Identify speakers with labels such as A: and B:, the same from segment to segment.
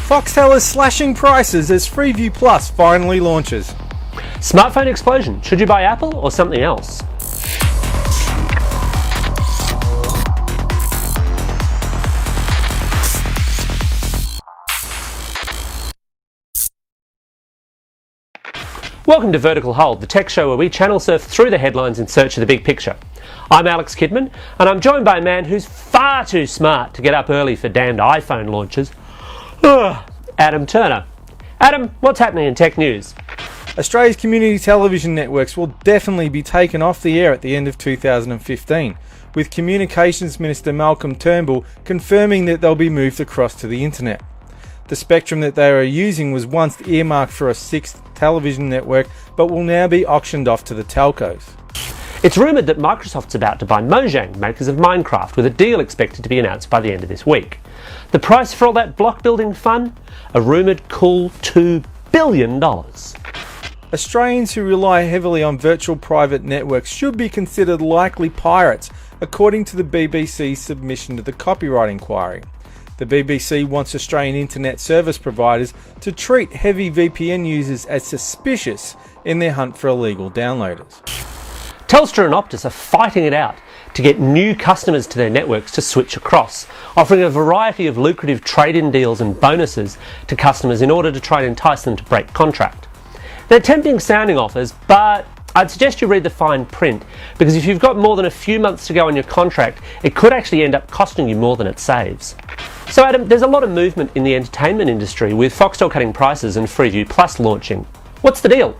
A: Foxtel is slashing prices as FreeviewPlus finally launches.
B: Smartphone explosion. Should you buy Apple or something else? Welcome to Vertical Hold, the tech show where we channel surf through the headlines in search of the big picture. I'm Alex Kidman, and I'm joined by a man who's far too smart to get up early for damned iPhone launches. Adam Turner. Adam, what's happening in tech news?
A: Australia's community television networks will definitely be taken off the air at the end of 2015, with Communications Minister Malcolm Turnbull confirming that they'll be moved across to the internet. The spectrum that they are using was once earmarked for a sixth television network, but will now be auctioned off to the telcos.
B: It's rumoured that Microsoft's about to buy Mojang, makers of Minecraft, with a deal expected to be announced by the end of this week. The price for all that block building fun? A rumoured cool $2 billion.
A: Australians who rely heavily on virtual private networks should be considered likely pirates, according to the BBC's submission to the copyright inquiry. The BBC wants Australian internet service providers to treat heavy VPN users as suspicious in their hunt for illegal downloaders.
B: Telstra and Optus are fighting it out to get new customers to their networks to switch across, offering a variety of lucrative trade-in deals and bonuses to customers in order to try and entice them to break contract. They're tempting sounding offers, but I'd suggest you read the fine print, because if you've got more than a few months to go on your contract, it could actually end up costing you more than it saves. So Adam, there's a lot of movement in the entertainment industry, with Foxtel cutting prices and FreeviewPlus launching. What's the deal?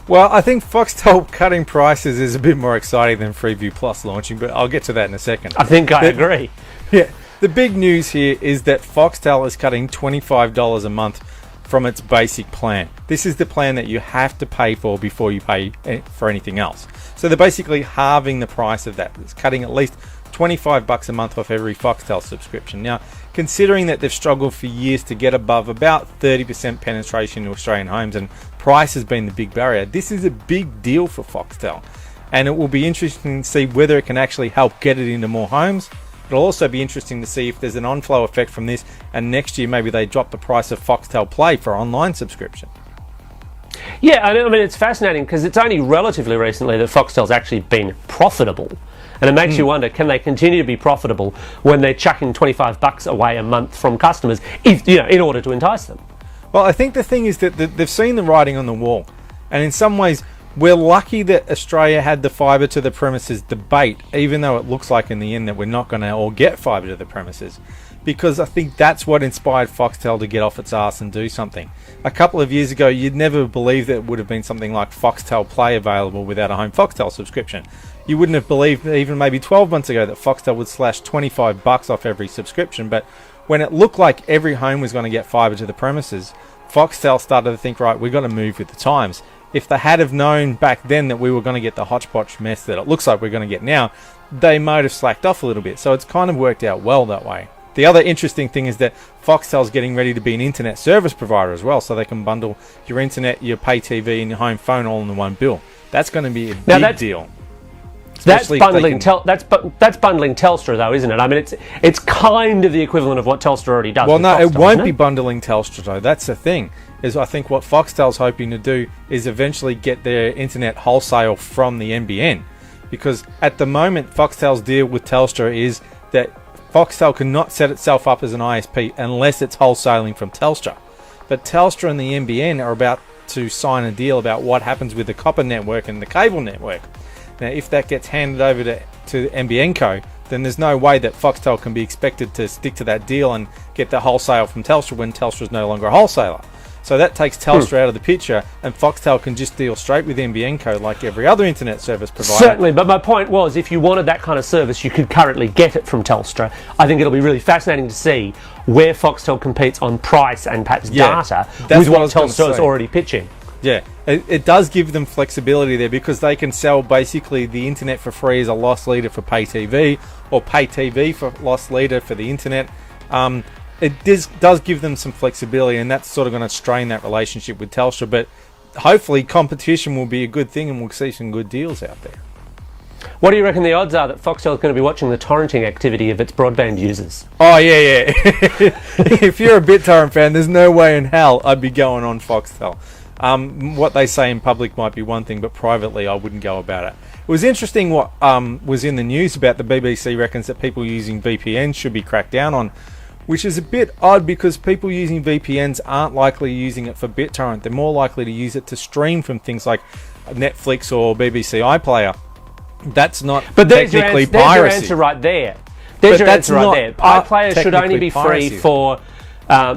A: Well, I think Foxtel cutting prices is a bit more exciting than FreeviewPlus launching, but I'll get to that in a second.
B: I think I agree.
A: Yeah, the big news here is that Foxtel is cutting $25 a month from its basic plan. This is the plan that you have to pay for before you pay for anything else. So they're basically halving the price of that. It's cutting at least $25 a month off every Foxtel subscription. Now, considering that they've struggled for years to get above about 30% penetration in Australian homes, and price has been the big barrier, this is a big deal for Foxtel. And it will be interesting to see whether it can actually help get it into more homes. It'll also be interesting to see if there's an on-flow effect from this, and next year maybe they drop the price of Foxtel Play for online subscription.
B: Yeah, I mean, it's fascinating because it's only relatively recently that Foxtel's actually been profitable. And it makes you wonder, can they continue to be profitable when they're chucking $25 away a month from customers, if, in order to entice them?
A: Well, I think the thing is that they've seen the writing on the wall. And in some ways, we're lucky that Australia had the fibre to the premises debate, even though it looks like in the end that we're not going to all get fibre to the premises. Because I think that's what inspired Foxtel to get off its arse and do something. A couple of years ago, you'd never believe that it would have been something like Foxtel Play available without a home Foxtel subscription. You wouldn't have believed even maybe 12 months ago that Foxtel would slash $25 off every subscription. But when it looked like every home was going to get fibre to the premises, Foxtel started to think, right, we've got to move with the times. If they had have known back then that we were going to get the hodgepodge mess that it looks like we're going to get now, they might have slacked off a little bit. So it's kind of worked out well that way. The other interesting thing is that Foxtel's getting ready to be an internet service provider as well, so they can bundle your internet, your pay TV, and your home phone all in the one bill. That's going to be a big deal.
B: That's bundling Telstra, though, isn't it? I mean, it's kind of the equivalent of what Telstra already does.
A: Well, no, it won't be bundling Telstra, though. That's the thing. Is I think what Foxtel's hoping to do is eventually get their internet wholesale from the NBN, because at the moment Foxtel's deal with Telstra is that Foxtel cannot set itself up as an ISP unless it's wholesaling from Telstra. But Telstra and the NBN are about to sign a deal about what happens with the copper network and the cable network. Now, if that gets handed over to NBN Co, then there's no way that Foxtel can be expected to stick to that deal and get the wholesale from Telstra when Telstra's no longer a wholesaler. So that takes Telstra out of the picture, and Foxtel can just deal straight with NBN Co like every other internet service provider.
B: Certainly, but my point was, if you wanted that kind of service, you could currently get it from Telstra. I think it'll be really fascinating to see where Foxtel competes on price and perhaps data with what Telstra is already pitching.
A: Yeah, it does give them flexibility there, because they can sell basically the internet for free as a loss leader for pay TV, or pay TV for loss leader for the internet. It does give them some flexibility, and that's sort of going to strain that relationship with Telstra. But hopefully competition will be a good thing, and we'll see some good deals out there.
B: What do you reckon the odds are that Foxtel is going to be watching the torrenting activity of its broadband users?
A: Oh, yeah. If you're a BitTorrent fan, there's no way in hell I'd be going on Foxtel. What they say in public might be one thing, but privately I wouldn't go about it. It was interesting what was in the news about the BBC reckons that people using VPNs should be cracked down on, which is a bit odd because people using VPNs aren't likely using it for BitTorrent. They're more likely to use it to stream from things like Netflix or BBC iPlayer. That's not technically piracy.
B: There's your answer right there. There's your answer right there. iPlayer should only be free for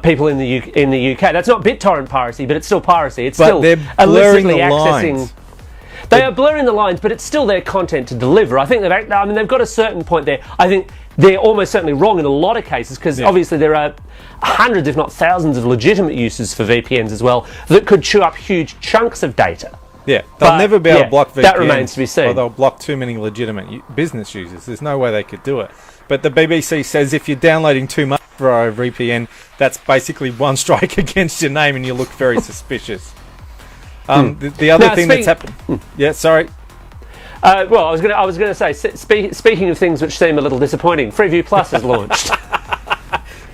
B: people in the UK. That's not BitTorrent piracy, but it's still piracy. It's still illicitly accessing. They are blurring the lines, but it's still their content to deliver. I think they've got a certain point there. I think they're almost certainly wrong in a lot of cases because obviously there are hundreds, if not thousands, of legitimate uses for VPNs as well that could chew up huge chunks of data.
A: Yeah, they'll never be able to block VPNs.
B: That remains to be seen.
A: Or they'll block too many legitimate business users. There's no way they could do it. But the BBC says if you're downloading too much for a VPN, that's basically one strike against your name and you look very suspicious. The other thing that's happened... Yeah, sorry.
B: Well, I was going to say, speaking of things which seem a little disappointing, FreeviewPlus has launched.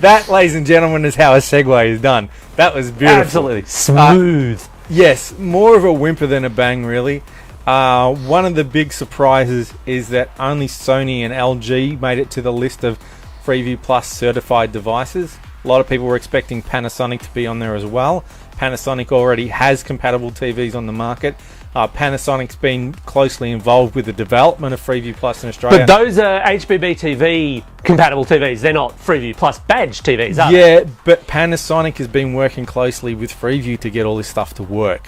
A: That, ladies and gentlemen, is how a segue is done. That was beautiful.
B: Absolutely smooth.
A: Yes, more of a whimper than a bang, really. One of the big surprises is that only Sony and LG made it to the list of FreeviewPlus certified devices. A lot of people were expecting Panasonic to be on there as well. Panasonic already has compatible TVs on the market. Panasonic's been closely involved with the development of FreeviewPlus in Australia.
B: But those are HBB TV compatible TVs. They're not FreeviewPlus badge TVs, are they?
A: Yeah, but Panasonic has been working closely with Freeview to get all this stuff to work.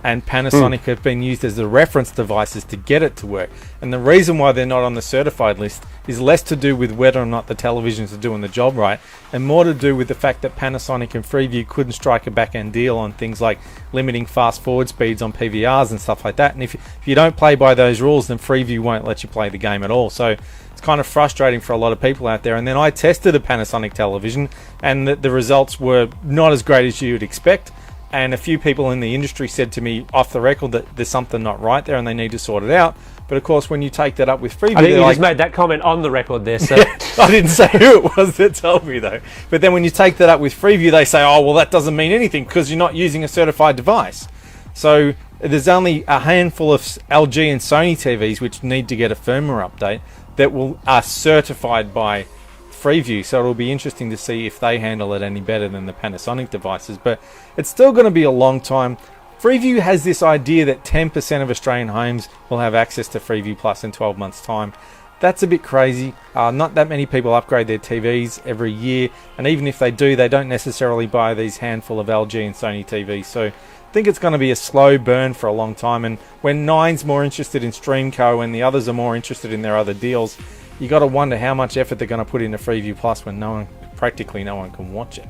A: And Panasonic have been used as the reference devices to get it to work. And the reason why they're not on the certified list is less to do with whether or not the televisions are doing the job right, and more to do with the fact that Panasonic and Freeview couldn't strike a back-end deal on things like limiting fast-forward speeds on PVRs and stuff like that. And if you don't play by those rules, then Freeview won't let you play the game at all. So it's kind of frustrating for a lot of people out there. And then I tested a Panasonic television, and the results were not as great as you'd expect. And a few people in the industry said to me off the record that there's something not right there and they need to sort it out. But of course, when you take that up with Freeview,
B: I think you just made that comment on the record there, sir.
A: I didn't say who it was that told me, though. But then when you take that up with Freeview, they say, oh, well, that doesn't mean anything because you're not using a certified device. So there's only a handful of LG and Sony TVs which need to get a firmware update that are certified by Freeview, so it'll be interesting to see if they handle it any better than the Panasonic devices, but it's still going to be a long time. Freeview has this idea that 10% of Australian homes will have access to FreeviewPlus in 12 months' time. That's a bit crazy. Not that many people upgrade their TVs every year, and even if they do, they don't necessarily buy these handful of LG and Sony TVs, so I think it's going to be a slow burn for a long time. And when Nine's more interested in Streamco and the others are more interested in their other deals, you got to wonder how much effort they're going to put into FreeviewPlus when practically no one can watch it.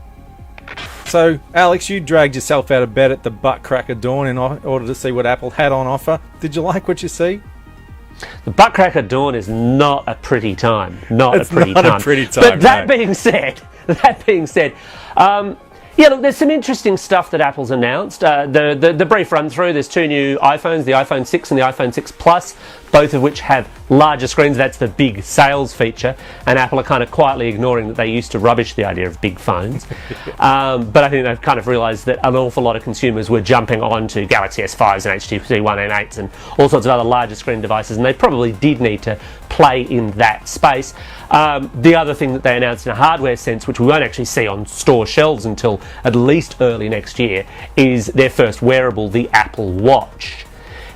A: So, Alex, you dragged yourself out of bed at the butt crack of dawn in order to see what Apple had on offer. Did you like what you see?
B: The butt crack of dawn is not a pretty time. Not a pretty time. But that being said, yeah, look, there's some interesting stuff that Apple's announced. The brief run through, there's two new iPhones, the iPhone 6 and the iPhone 6 Plus, both of which have larger screens. That's the big sales feature, and Apple are kind of quietly ignoring that they used to rubbish the idea of big phones. But I think they've kind of realised that an awful lot of consumers were jumping on to Galaxy S5s and HTC One M8s and all sorts of other larger screen devices, and they probably did need to play in that space. The other thing that they announced in a hardware sense, which we won't actually see on store shelves until at least early next year, is their first wearable, the Apple Watch.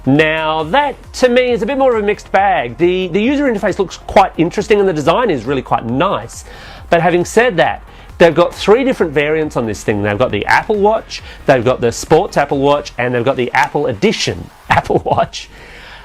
B: Now, that to me is a bit more of a mixed bag. The user interface looks quite interesting and the design is really quite nice. But having said that, they've got three different variants on this thing. They've got the Apple Watch, they've got the Sports Apple Watch, and they've got the Apple Edition Apple Watch.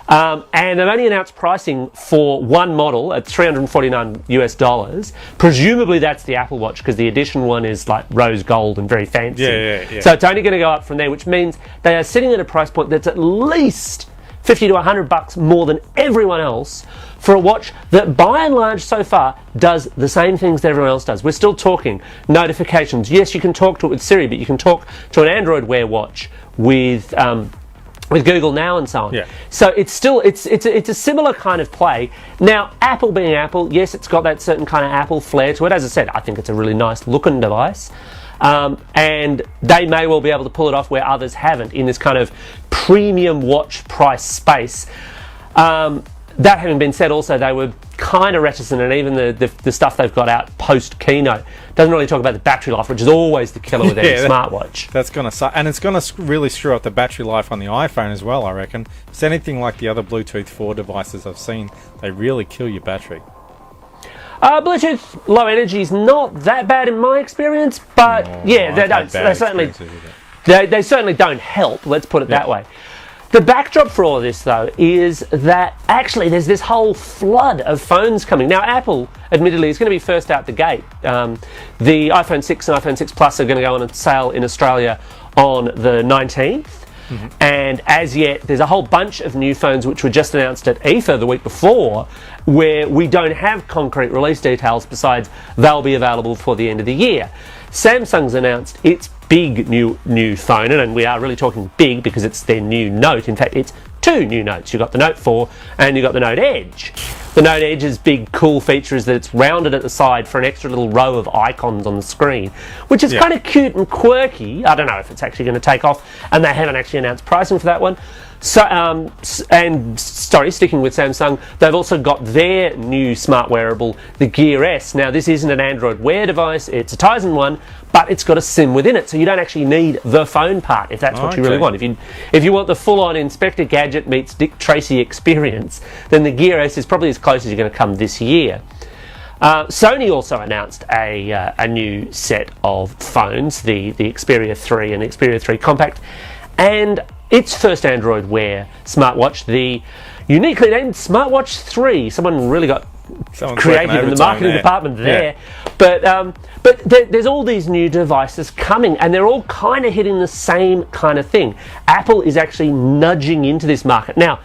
B: And they've only announced pricing for one model at $349 US. Presumably that's the Apple Watch because the Edition one is like rose gold and very fancy.
A: Yeah.
B: So it's only going to go up from there, which means they are sitting at a price point that's at least $50 to $100 more than everyone else for a watch that by and large so far does the same things that everyone else does. We're still talking notifications. Yes, you can talk to it with Siri, but you can talk to an Android Wear watch with with Google Now and so on.
A: Yeah.
B: So it's still it's a similar kind of play. Now, Apple being Apple, yes, it's got that certain kind of Apple flair to it. As I said, I think it's a really nice looking device. And they may well be able to pull it off where others haven't in this kind of premium watch price space. That having been said, also they were kind of reticent, and even the stuff they've got out post keynote doesn't really talk about the battery life, which is always the killer with any smartwatch.
A: That's going to suck, and it's going to really screw up the battery life on the iPhone as well, I reckon. It's anything like the other Bluetooth 4 devices I've seen, they really kill your battery.
B: Bluetooth low energy is not that bad in my experience, but they certainly don't help. Let's put it that way. The backdrop for all of this, though, is that actually there's this whole flood of phones coming. Now, Apple, admittedly, is going to be first out the gate. The iPhone 6 and iPhone 6 Plus are going to go on sale in Australia on the 19th. Mm-hmm. And as yet, there's a whole bunch of new phones which were just announced at IFA the week before, where we don't have concrete release details besides they'll be available before the end of the year. Samsung's announced its big new phone, and we are really talking big because it's their new Note. In fact, it's two new Notes. You've got the Note 4 and you've got the Note Edge. The Note Edge's big cool feature is that it's rounded at the side for an extra little row of icons on the screen, which is kind of cute and quirky. I don't know if it's actually going to take off, and they haven't actually announced pricing for that one. So, sticking with Samsung, they've also got their new smart wearable, the Gear S. Now, this isn't an Android Wear device, it's a Tizen one, but it's got a SIM within it, so you don't actually need the phone part if that's what you really want. If you want the full-on Inspector Gadget meets Dick Tracy experience, then the Gear S is probably as close as you're going to come this year. Sony also announced a new set of phones, the Xperia 3 and the Xperia 3 Compact, and its first Android Wear smartwatch, the uniquely named Smartwatch 3. Someone really got creative in the marketing department there. Yeah. But there's all these new devices coming, and they're all kind of hitting the same kind of thing. Apple is actually nudging into this market. Now,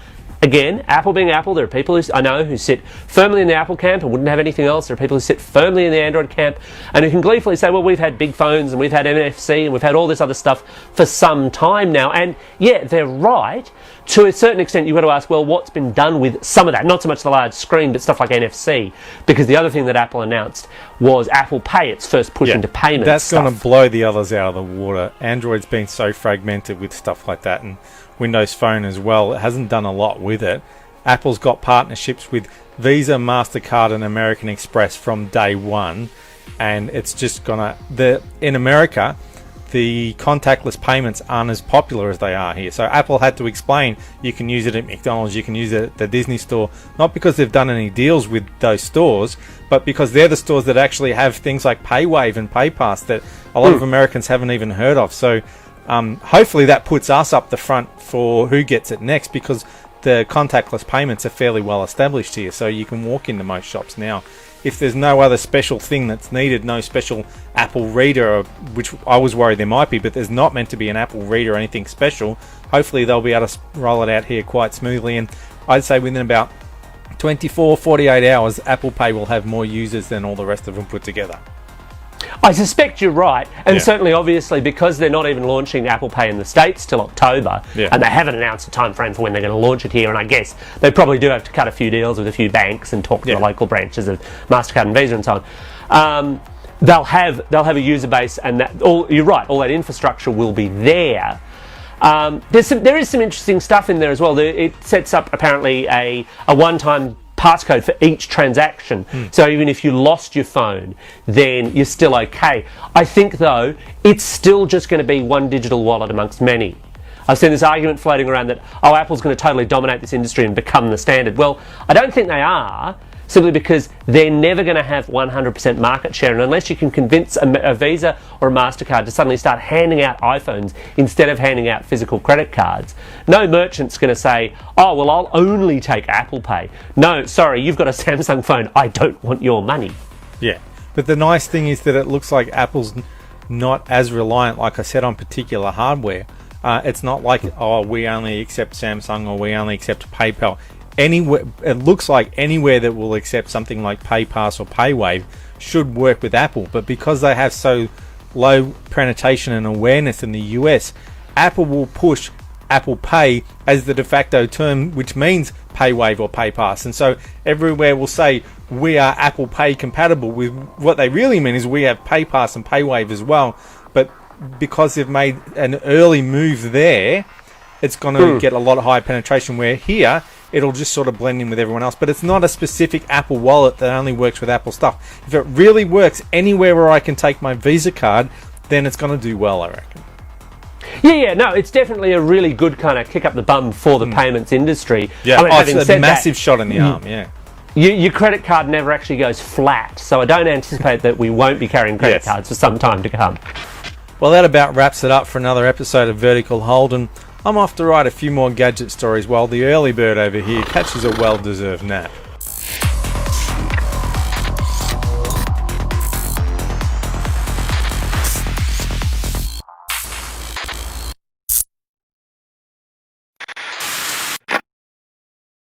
B: again, Apple being Apple, there are people I know who sit firmly in the Apple camp and wouldn't have anything else. There are people who sit firmly in the Android camp and who can gleefully say, well, we've had big phones and we've had NFC and we've had all this other stuff for some time now. And yeah, they're right. To a certain extent, you've got to ask, well, what's been done with some of that? Not so much the large screen, but stuff like NFC. Because the other thing that Apple announced was Apple Pay, its first push into payments.
A: That's going to blow the others out of the water. Android's been so fragmented with stuff like that, and Windows Phone as well. It hasn't done a lot with it. Apple's got partnerships with Visa, MasterCard and American Express from day one, and it's just in America, the contactless payments aren't as popular as they are here. So Apple had to explain you can use it at McDonald's, you can use it at the Disney store, not because they've done any deals with those stores, but because they're the stores that actually have things like PayWave and PayPass that a lot of Americans haven't even heard of. So hopefully that puts us up the front for who gets it next, because the contactless payments are fairly well established here, so you can walk into most shops now. If there's no other special thing that's needed, no special Apple reader, which I was worried there might be, but there's not meant to be an Apple reader or anything special, hopefully they'll be able to roll it out here quite smoothly, and I'd say within about 48 hours, Apple Pay will have more users than all the rest of them put together.
B: I suspect you're right, and certainly, obviously, because they're not even launching Apple Pay in the States till October, and they haven't announced a time frame for when they're going to launch it here, and I guess they probably do have to cut a few deals with a few banks and talk to the local branches of MasterCard and Visa and so on. They'll have a user base, and you're right, all that infrastructure will be there. There is some interesting stuff in there as well. It sets up apparently a one-time passcode for each transaction. So even if you lost your phone, then you're still okay. I think, though, it's still just going to be one digital wallet amongst many. I've seen this argument floating around that, Apple's going to totally dominate this industry and become the standard. Well, I don't think they are, simply because they're never going to have 100% market share, and unless you can convince a Visa or a MasterCard to suddenly start handing out iPhones instead of handing out physical credit cards, no merchant's going to say, I'll only take Apple Pay. No, sorry, you've got a Samsung phone, I don't want your money.
A: Yeah, but the nice thing is that it looks like Apple's not as reliant, like I said, on particular hardware. It's not like, we only accept Samsung or we only accept PayPal. Anywhere, it looks like anywhere that will accept something like PayPass or PayWave should work with Apple, but because they have so low penetration and awareness in the US, Apple will push Apple Pay as the de facto term, which means pay wave or pay pass. And so everywhere will say we are Apple Pay compatible. With what they really mean is we have pay pass and pay wave as well. But because they've made an early move there, it's going to get a lot of higher penetration, where here it'll just sort of blend in with everyone else. But it's not a specific Apple wallet that only works with Apple stuff. If it really works anywhere where I can take my Visa card, then it's going to do well, I reckon.
B: Yeah, no, it's definitely a really good kind of kick up the bum for the payments industry.
A: Yeah,
B: having
A: it's a massive shot in the arm, yeah.
B: Your credit card never actually goes flat, so I don't anticipate that we won't be carrying credit cards for some time to come.
A: Well, that about wraps it up for another episode of Vertical Hold, and I'm off to write a few more gadget stories while the early bird over here catches a well-deserved nap.